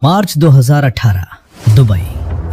मार्च 2018 Dubai.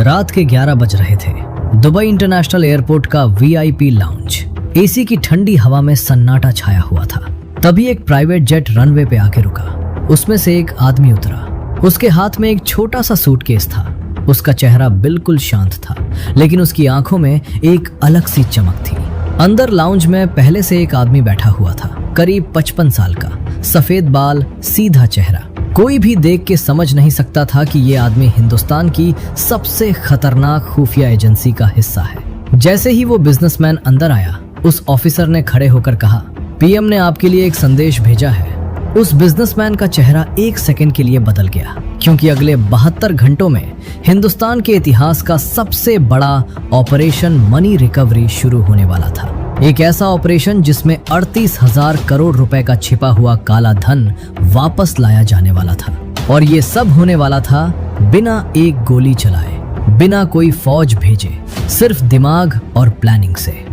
रात के 11 बज रहे थे। दुबई इंटरनेशनल एयरपोर्ट का वीआईपी लाउंज। एसी की ठंडी हवा में सन्नाटा छाया हुआ था। तभी एक प्राइवेट जेट रनवे पे आके रुका। उसमें से एक आदमी उतरा। उसके हाथ में एक छोटा सा सूटकेस था। उसका चेहरा बिल्कुल शांत था, लेकिन उसकी आंखों में एक अलग सी चमक थी। अंदर लाउंज में पहले से एक आदमी बैठा हुआ था, करीब 55 साल का, सफेद बाल, सीधा चेहरा। कोई भी देख के समझ नहीं सकता था कि ये आदमी हिंदुस्तान की सबसे खतरनाक खुफिया एजेंसी का हिस्सा है। जैसे ही वो बिजनेसमैन अंदर आया, उस ऑफिसर ने खड़े होकर कहा, पीएम ने आपके लिए एक संदेश भेजा है। उस बिजनेसमैन का चेहरा एक सेकंड के लिए बदल गया, क्योंकि अगले 72 घंटों में हिंदुस्तान के इतिहास का सबसे बड़ा ऑपरेशन मनी रिकवरी शुरू होने वाला था। एक ऐसा ऑपरेशन जिसमें 38,000 करोड़ रुपए का छिपा हुआ काला धन वापस लाया जाने वाला था। और ये सब होने वाला था बिना एक गोली चलाए, बिना कोई फौज भेजे, सिर्फ दिमाग और प्लानिंग से।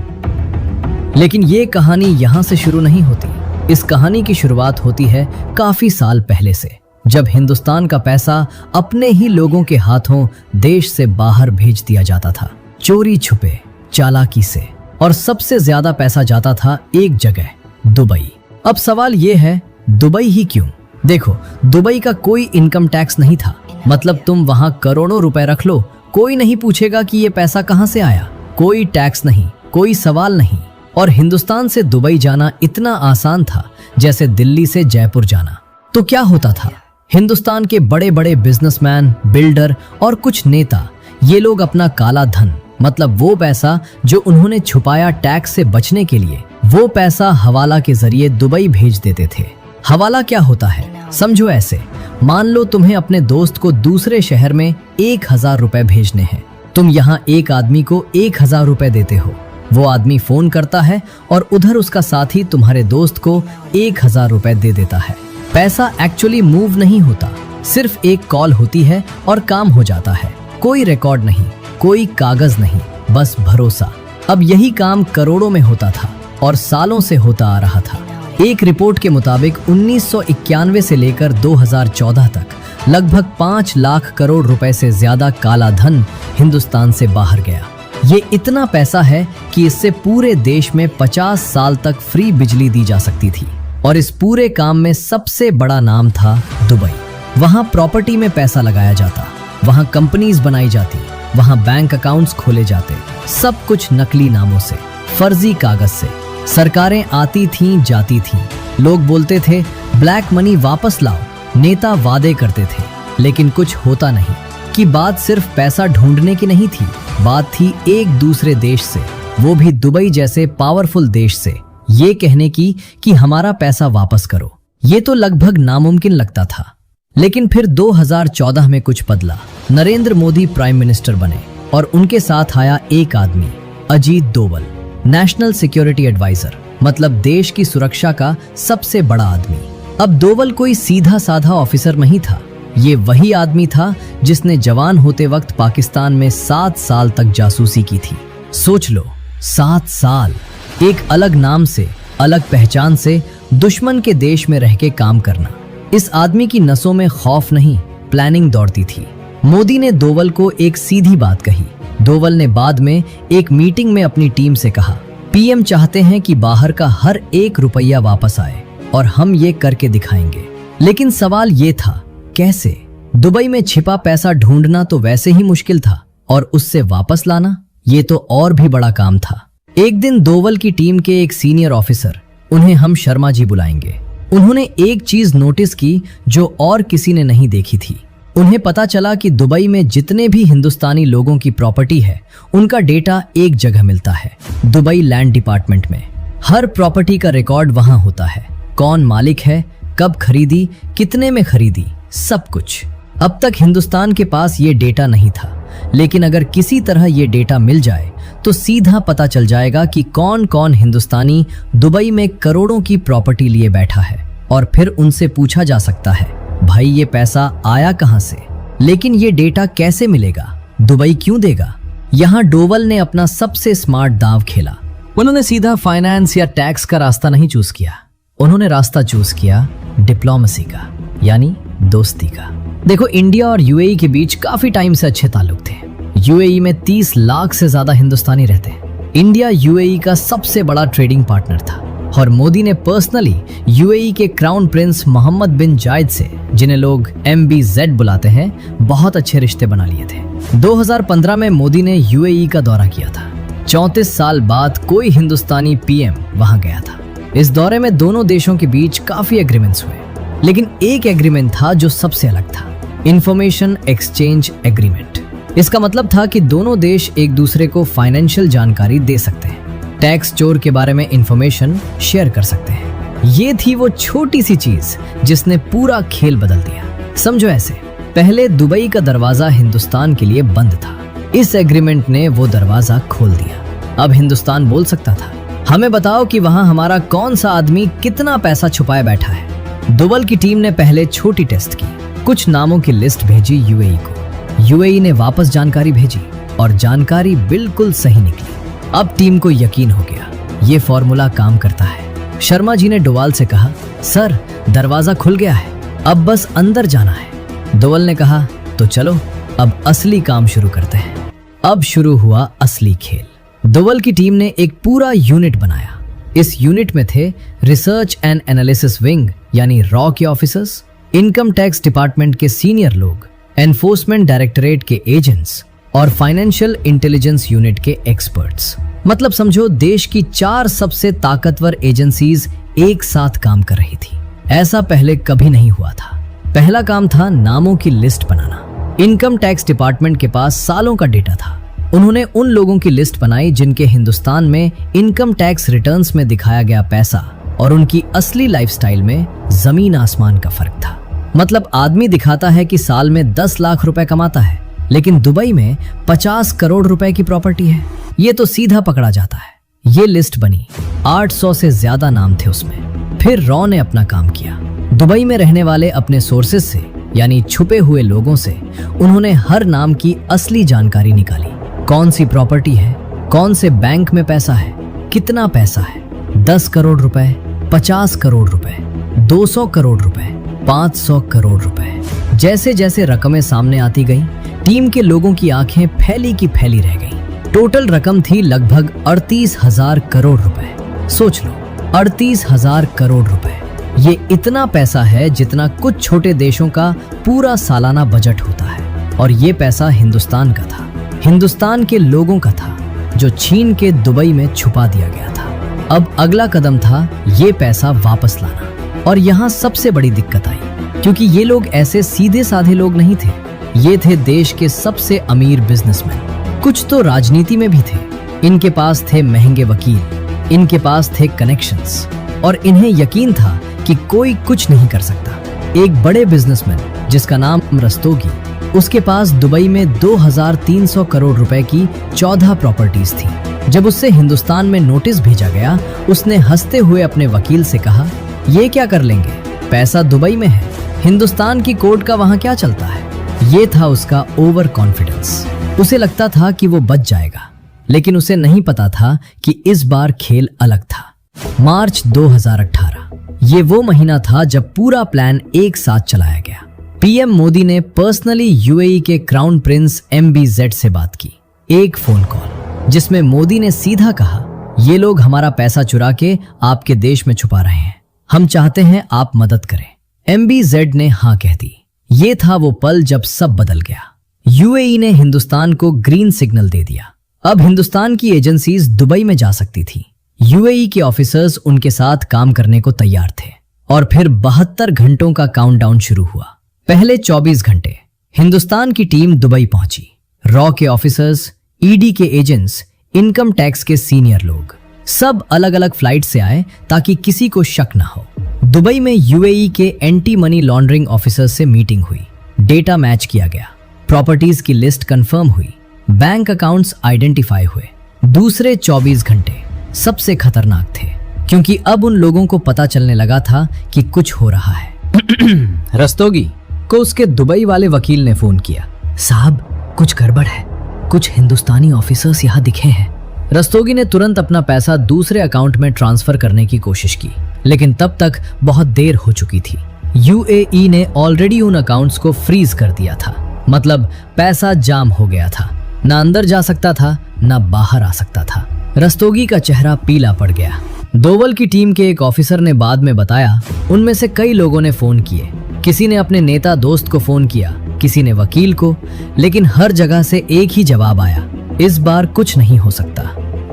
लेकिन ये कहानी यहाँ से शुरू नहीं होती। इस कहानी की शुरुआत होती है काफी साल पहले से, जब हिंदुस्तान का पैसा अपने ही लोगों के हाथों देश से बाहर भेज दिया जाता था, चोरी छुपे, चालाकी से। और सबसे ज्यादा पैसा जाता था एक जगह, दुबई। अब सवाल ये है, दुबई ही क्यों? देखो, दुबई का कोई इनकम टैक्स नहीं था। मतलब तुम वहां करोड़ों रुपए रख लो, कोई नहीं पूछेगा कि ये पैसा कहां से आया। कोई टैक्स नहीं, कोई सवाल नहीं। और हिंदुस्तान से दुबई जाना इतना आसान था जैसे दिल्ली से जयपुर जाना। तो क्या होता था? हिंदुस्तान के बड़े बड़े बिजनेसमैन, बिल्डर और कुछ नेता, ये लोग अपना काला धन, मतलब वो पैसा जो उन्होंने छुपाया टैक्स से बचने के लिए, वो पैसा हवाला के जरिए दुबई भेज देते थे। हवाला क्या होता है? समझो ऐसे, मान लो तुम्हें अपने दोस्त को दूसरे शहर में 1,000 रुपए भेजने हैं। तुम यहाँ एक आदमी को 1,000 रुपए देते हो। वो आदमी फोन करता है और उधर उसका साथी तुम्हारे दोस्त को 1,000 रुपए दे देता है। पैसा एक्चुअली मूव नहीं होता, सिर्फ एक कॉल होती है और काम हो जाता है। कोई रिकॉर्ड नहीं, कोई कागज नहीं, बस भरोसा। अब यही काम करोड़ों में होता था और सालों से होता आ रहा था। एक रिपोर्ट के मुताबिक 1991 से लेकर 2014 तक लगभग 5 लाख करोड़ रुपए से ज्यादा काला धन हिंदुस्तान से बाहर गया। ये इतना पैसा है कि इससे पूरे देश में 50 साल तक फ्री बिजली दी जा सकती थी। और इस पूरे काम में सबसे बड़ा नाम था दुबई। वहां प्रॉपर्टी में पैसा लगाया जाता, वहां कंपनीज बनाई जाती, वहां बैंक अकाउंट्स खोले जाते, सब कुछ नकली नामों से, फर्जी कागज से। सरकारें आती थीं, जाती थीं। लोग बोलते थे ब्लैक मनी वापस लाओ। नेता वादे करते थे, लेकिन कुछ होता नहीं। कि बात सिर्फ पैसा ढूंढने की नहीं थी, बात थी एक दूसरे देश से, वो भी दुबई जैसे पावरफुल देश से, ये कहने की कि हमारा पैसा वापस करो। ये तो लगभग नामुमकिन लगता था। लेकिन फिर 2014 में कुछ बदला। नरेंद्र मोदी प्राइम मिनिस्टर बने और उनके साथ आया एक आदमी, Ajit Doval, national security advisor, मतलब देश की सुरक्षा का सबसे बड़ा आदमी। अब डोवल कोई सीधा साधा ऑफिसर नहीं था। ये वही आदमी था जिसने जवान होते वक्त पाकिस्तान में 7 साल तक जासूसी की थी। सोच लो, 7 साल एक अलग नाम से, अलग पहचान से, दुश्मन के देश में रह के काम करना। इस आदमी की नसों में खौफ नहीं, प्लानिंग दौड़ती थी। मोदी ने डोवल को एक सीधी बात कही। डोवल ने बाद में एक मीटिंग में अपनी टीम से कहा, पीएम चाहते हैं कि बाहर का हर एक रुपया वापस आए और हम ये करके दिखाएंगे। लेकिन सवाल ये था, कैसे? दुबई में छिपा पैसा ढूंढना तो वैसे ही मुश्किल था, और उससे वापस लाना, ये तो और भी बड़ा काम था। एक दिन डोवल की टीम के एक सीनियर ऑफिसर, उन्हें हम शर्मा जी बुलाएंगे, उन्होंने एक चीज नोटिस की जो और किसी ने नहीं देखी थी। उन्हें पता चला कि दुबई में जितने भी हिंदुस्तानी लोगों की प्रॉपर्टी है, उनका डेटा एक जगह मिलता है, दुबई लैंड डिपार्टमेंट में। हर प्रॉपर्टी का रिकॉर्ड वहां होता है, कौन मालिक है, कब खरीदी, कितने में खरीदी, सब कुछ। अब तक हिंदुस्तान के पास ये डेटा नहीं था, लेकिन अगर किसी तरह ये डेटा मिल जाए तो सीधा पता चल जाएगा कि कौन कौन हिंदुस्तानी दुबई में करोड़ों की प्रॉपर्टी लिए बैठा है। और फिर उनसे पूछा जा सकता है, भाई ये पैसा आया कहां से? लेकिन ये डेटा कैसे मिलेगा? दुबई क्यों देगा? यहाँ डोवल ने अपना सबसे स्मार्ट दांव खेला। उन्होंने सीधा फाइनेंस या टैक्स का रास्ता नहीं चूज किया, उन्होंने रास्ता चूज किया डिप्लोमेसी का, यानी दोस्ती का। देखो, इंडिया और यूएई के बीच काफी टाइम से अच्छे ताल्लुक थे। यूएई में 30 लाख से ज्यादा हिंदुस्तानी रहते हैं। इंडिया यूएई का सबसे बड़ा ट्रेडिंग पार्टनर था और मोदी ने पर्सनली यूएई के क्राउन प्रिंस मोहम्मद बिन जायद से, जिन्हें लोग MBZ बुलाते हैं, बहुत अच्छे रिश्ते बना लिए थे। 2015 में मोदी ने यूएई का दौरा किया था। 34 साल बाद कोई हिंदुस्तानी PM वहां गया था। इस दौरे में दोनों देशों के बीच काफी एग्रीमेंट्स हुए, लेकिन एक एग्रीमेंट था जो सबसे अलग था, इंफॉर्मेशन एक्सचेंज एग्रीमेंट। इसका मतलब था कि दोनों देश एक दूसरे को फाइनेंशियल जानकारी दे सकते हैं, टैक्स चोर के बारे में इंफॉर्मेशन शेयर कर सकते हैं। ये थी वो छोटी सी चीज जिसने पूरा खेल बदल दिया। समझो ऐसे, पहले दुबई का दरवाजा हिंदुस्तान के लिए बंद था। इस एग्रीमेंट ने वो दरवाजा खोल दिया। अब हिंदुस्तान बोल सकता था, हमें बताओ कि वहां हमारा कौन सा आदमी कितना पैसा छुपाए बैठा है। दुबई की टीम ने पहले छोटी टेस्ट की, कुछ नामों की लिस्ट भेजी यूएई को। यूएई ने वापस जानकारी भेजी और जानकारी बिल्कुल सही निकली। अब टीम को यकीन हो गया, ये फॉर्मूला काम करता है। शर्मा जी ने डोवाल से कहा, सर दरवाजा खुल गया है, अब बस अंदर जाना है। डोवाल ने कहा, तो चलो अब असली काम शुरू करते हैं। अब शुरू हुआ असली खेल। डोवाल की टीम ने एक पूरा यूनिट बनाया। इस यूनिट में थे रिसर्च एंड एनालिसिस विंग यानी रॉ के ऑफिसर्स, इनकम टैक्स डिपार्टमेंट के सीनियर लोग, एनफोर्समेंट डायरेक्टरेट के एजेंट्स और फाइनेंशियल इंटेलिजेंस यूनिट के एक्सपर्ट्स। मतलब समझो, देश की 4 सबसे ताकतवर एजेंसीज एक साथ काम कर रही थी। ऐसा पहले कभी नहीं हुआ था। पहला काम था नामों की लिस्ट बनाना। इनकम टैक्स डिपार्टमेंट के पास सालों का डेटा था। उन्होंने उन लोगों की लिस्ट बनाई जिनके हिंदुस्तान में इनकम टैक्स रिटर्न्स में दिखाया गया पैसा और उनकी असली लाइफस्टाइल में जमीन आसमान का फर्क था। मतलब आदमी दिखाता है कि साल में 10 लाख रुपए कमाता है, लेकिन दुबई में 50 करोड़ रुपए की प्रॉपर्टी है। ये तो सीधा पकड़ा जाता है। ये लिस्ट बनी, 800 से ज्यादा नाम थे उसमें। फिर रॉ ने अपना काम किया। दुबई में रहने वाले अपने सोर्सेज से यानी छुपे हुए लोगों से उन्होंने हर नाम की असली जानकारी निकाली। कौन सी प्रॉपर्टी है, कौन से बैंक में पैसा है, कितना पैसा है, 10 करोड़ रुपए, 50 करोड़ रुपए, 200 करोड़ रुपए, 500 करोड़ रुपए। जैसे जैसे रकमें सामने आती गईं, टीम के लोगों की आंखें फैली की फैली रह गईं। टोटल रकम थी लगभग 38,000 करोड़ रुपए। सोच लो, 38,000 करोड़ रुपए। ये इतना पैसा है जितना कुछ छोटे देशों का पूरा सालाना बजट होता है। और ये पैसा हिंदुस्तान का था, हिंदुस्तान के लोगों का था, जो छीन के दुबई में छुपा दिया गया था। अब अगला कदम था ये पैसा वापस लाना। और यहाँ सबसे बड़ी दिक्कत आई, क्योंकि ये लोग ऐसे सीधे साधे लोग नहीं थे। ये थे देश के सबसे अमीर बिजनेसमैन। कुछ तो राजनीति में भी थे। इनके पास थे महंगे वकील, इनके पास थे कनेक्शंस, और इन्हें यकीन था कि कोई कुछ नहीं कर सकता। एक बड़े बिजनेसमैन जिसका नाम रस्तोगी, उसके पास दुबई में 2300 करोड़ रुपए की 14 प्रॉपर्टीज थी। जब उससे हिंदुस्तान में नोटिस भेजा गया, उसने हंसते हुए अपने वकील से कहा, ये क्या कर लेंगे, पैसा दुबई में है, हिंदुस्तान की कोर्ट का वहां क्या चलता है। ये था उसका ओवर कॉन्फिडेंस। उसे लगता था कि वो बच जाएगा, लेकिन उसे नहीं पता था कि इस बार खेल अलग था। मार्च 2018 ये वो महीना था जब पूरा प्लान एक साथ चलाया गया। पीएम मोदी ने पर्सनली यूएई के क्राउन प्रिंस MBZ से बात की। एक फोन कॉल जिसमें मोदी ने सीधा कहा, ये लोग हमारा पैसा चुरा के आपके देश में छुपा रहे हैं, हम चाहते हैं आप मदद करें। MBZ ने हाँ कह दी। ये था वो पल जब सब बदल गया। यूएई ने हिंदुस्तान को ग्रीन सिग्नल दे दिया। अब हिंदुस्तान की एजेंसीज दुबई में जा सकती थी। यूएई के ऑफिसर्स उनके साथ काम करने को तैयार थे। और फिर 72 घंटों का काउंटडाउन शुरू हुआ। पहले 24 घंटे हिंदुस्तान की टीम दुबई पहुंची। रॉ के ऑफिसर्स, ईडी के एजेंट्स, इनकम टैक्स के सीनियर लोग, सब अलग अलग फ्लाइट से आए ताकि किसी को शक ना हो। दुबई में यूएई के एंटी मनी लॉन्ड्रिंग ऑफिसर्स से मीटिंग हुई। डेटा मैच किया गया, प्रॉपर्टीज की लिस्ट कंफर्म हुई, बैंक अकाउंट्स आइडेंटिफाई हुए। दूसरे 24 घंटे सबसे खतरनाक थे, क्योंकि अब उन लोगों को पता चलने लगा था कि कुछ हो रहा है। रस्तोगी को उसके दुबई वाले वकील ने फोन किया, साहब कुछ गड़बड़ है, कुछ हिंदुस्तानी ऑफिसर्स यहाँ दिखे हैं। रस्तोगी ने तुरंत अपना पैसा दूसरे अकाउंट में ट्रांसफर करने की कोशिश की, लेकिन तब तक बहुत देर हो चुकी थी। यूएई ने ऑलरेडी उन अकाउंट्स को फ्रीज कर दिया था, मतलब पैसा जाम हो गया था, ना अंदर जा सकता था ना बाहर आ सकता था। रस्तोगी का चेहरा पीला पड़ गया। दोवल की टीम के एक ऑफिसर ने बाद में बताया, उनमें से कई लोगों ने फोन किए। किसी ने अपने नेता दोस्त को फोन किया, किसी ने वकील को, लेकिन हर जगह से एक ही जवाब आया, इस बार कुछ नहीं हो सकता।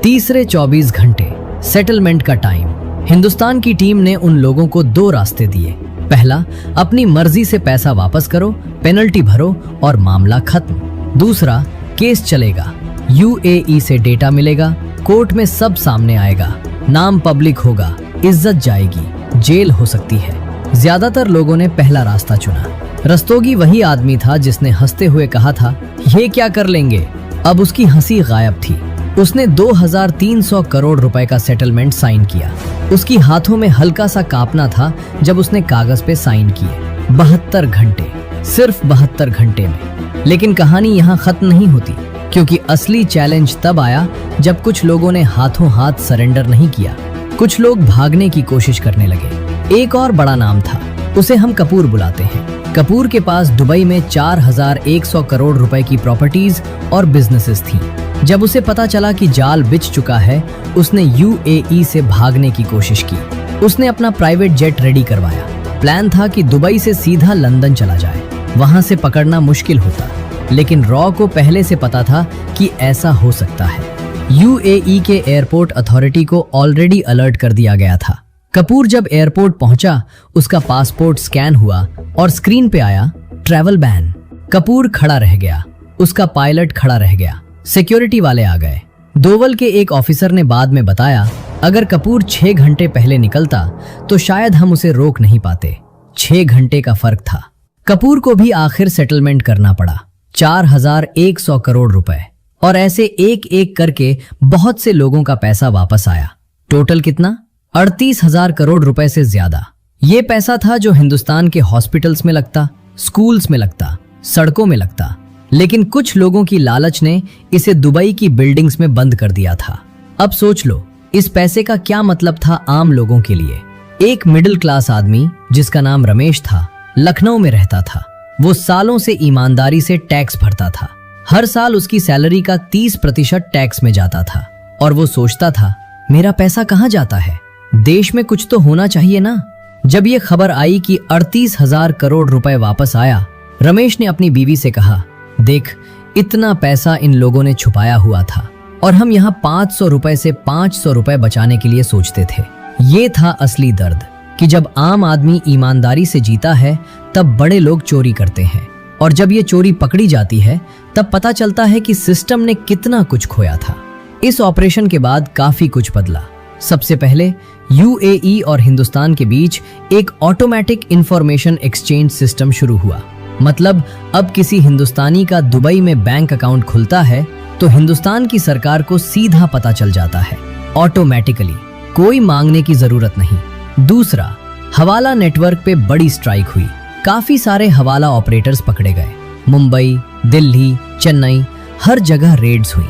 तीसरे 24 घंटे सेटलमेंट का टाइम। हिंदुस्तान की टीम ने उन लोगों को 2 रास्ते दिए। पहला, अपनी मर्जी से पैसा वापस करो, पेनल्टी भरो और मामला खत्म। दूसरा, केस चलेगा, यूएई से डेटा मिलेगा, कोर्ट में सब सामने आएगा, नाम पब्लिक होगा, इज्जत जाएगी, जेल हो सकती है। ज्यादातर लोगों ने पहला रास्ता चुना। रस्तोगी वही आदमी था जिसने हंसते हुए कहा था, ये क्या कर लेंगे। अब उसकी हंसी गायब थी। उसने 2300 करोड़ रुपए का सेटलमेंट साइन किया। उसकी हाथों में हल्का सा कांपना था जब उसने कागज पे साइन किए। 72 घंटे, सिर्फ 72 घंटे में। लेकिन कहानी यहाँ खत्म नहीं होती, क्योंकि असली चैलेंज तब आया जब कुछ लोगों ने हाथों हाथ सरेंडर नहीं किया। कुछ लोग भागने की कोशिश करने लगे। एक और बड़ा नाम था, उसे हम कपूर बुलाते हैं। कपूर के पास दुबई में 4100 करोड़ रुपए की प्रॉपर्टीज और बिजनेसेस थी। जब उसे पता चला कि जाल बिछ चुका है, उसने यूएई से भागने की कोशिश की। उसने अपना प्राइवेट जेट रेडी करवाया। प्लान था कि दुबई से सीधा लंदन चला जाए। वहां से पकड़ना मुश्किल होता, लेकिन रॉ को पहले से पता था कि ऐसा हो सकता है। यूएई के एयरपोर्ट अथॉरिटी को ऑलरेडी अलर्ट कर दिया गया था। कपूर जब एयरपोर्ट पहुंचा, उसका पासपोर्ट स्कैन हुआ और स्क्रीन पे आया, ट्रैवल बैन। कपूर खड़ा रह गया, उसका पायलट खड़ा रह गया, सिक्योरिटी वाले आ गए। दोवल के एक ऑफिसर ने बाद में बताया, अगर कपूर 6 घंटे पहले निकलता तो शायद हम उसे रोक नहीं पाते। 6 घंटे का फर्क था। कपूर को भी आखिर सेटलमेंट करना पड़ा, 4100 करोड़ रुपए। और ऐसे एक एक करके बहुत से लोगों का पैसा वापस आया। टोटल कितना? 38,000 करोड़ रुपए से ज्यादा। ये पैसा था जो हिंदुस्तान के हॉस्पिटल्स में लगता, स्कूल्स में लगता, सड़कों में लगता। लेकिन कुछ लोगों की लालच ने इसे दुबई की बिल्डिंग्स में बंद कर दिया था। अब सोच लो, इस पैसे का क्या मतलब था आम लोगों के लिए। एक मिडिल क्लास आदमी जिसका नाम रमेश था, लखनऊ में रहता था। वो सालों से ईमानदारी से टैक्स भरता था। हर साल उसकी सैलरी का 30% टैक्स में जाता था। और वो सोचता था, मेरा पैसा कहाँ जाता है? देश में कुछ तो होना चाहिए ना। जब ये खबर आई कि 38,000 करोड़ रुपए वापस आया, रमेश ने अपनी बीवी से कहा, देख, इतना पैसा इन लोगों ने छुपाया हुआ था और हम यहाँ 500 रुपए से 500 रुपए बचाने के लिए सोचते थे। ये था असली दर्द कि जब आम आदमी ईमानदारी से जीता है तब बड़े लोग चोरी करते हैं, और जब ये चोरी पकड़ी जाती है तब पता चलता है कि सिस्टम ने कितना कुछ खोया था। इस ऑपरेशन के बाद काफी कुछ बदला। सबसे पहले यूएई और हिंदुस्तान के बीच एक ऑटोमेटिक इंफॉर्मेशन एक्सचेंज सिस्टम शुरू हुआ। मतलब अब किसी हिंदुस्तानी का दुबई में बैंक अकाउंट खुलता है तो हिंदुस्तान की सरकार को सीधा पता चल जाता है, ऑटोमेटिकली, कोई मांगने की जरूरत नहीं। दूसरा, हवाला नेटवर्क पे बड़ी स्ट्राइक हुई। काफी सारे हवाला ऑपरेटर्स पकड़े गए। मुंबई, दिल्ली, चेन्नई, हर जगह रेड्स हुई।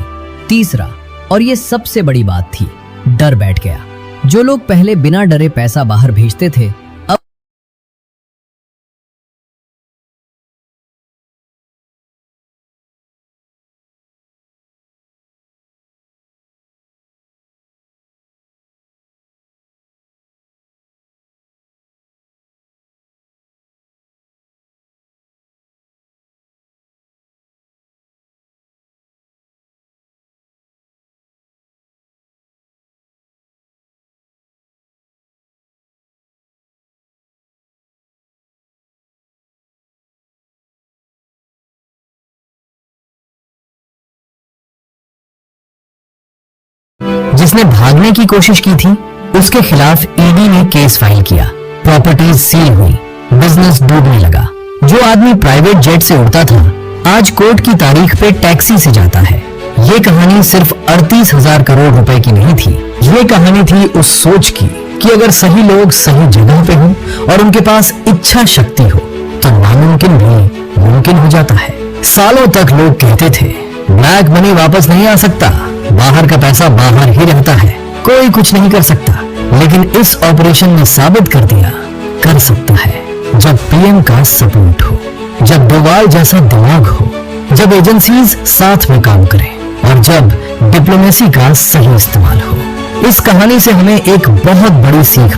तीसरा, और ये सबसे बड़ी बात थी, डर बैठ गया। जो लोग पहले बिना डरे पैसा बाहर भेजते थे, अब जिसने भागने की कोशिश की थी उसके खिलाफ ईडी ने केस फाइल किया। प्रॉपर्टीज सील हुई, बिजनेस डूबने लगा। जो आदमी प्राइवेट जेट से उड़ता था आज कोर्ट की तारीख पे टैक्सी से जाता है। ये कहानी सिर्फ 38,000 करोड़ रुपए की नहीं थी, ये कहानी थी उस सोच की कि अगर सही लोग सही जगह पे हों और उनके पास इच्छा शक्ति हो तो नामुमकिन भी मुमकिन हो जाता है। सालों तक लोग कहते थे ब्लैक मनी वापस नहीं आ सकता, बाहर का पैसा बाहर ही रहता है, कोई कुछ नहीं कर सकता। लेकिन इस ऑपरेशन ने साबित कर दिया कर सकता है। जब पीएम का सपोर्ट हो, जब डोवाल जैसा दिमाग हो, जब एजेंसीज साथ में काम करें और जब डिप्लोमेसी का सही इस्तेमाल हो। इस कहानी से हमें एक बहुत बड़ी सीख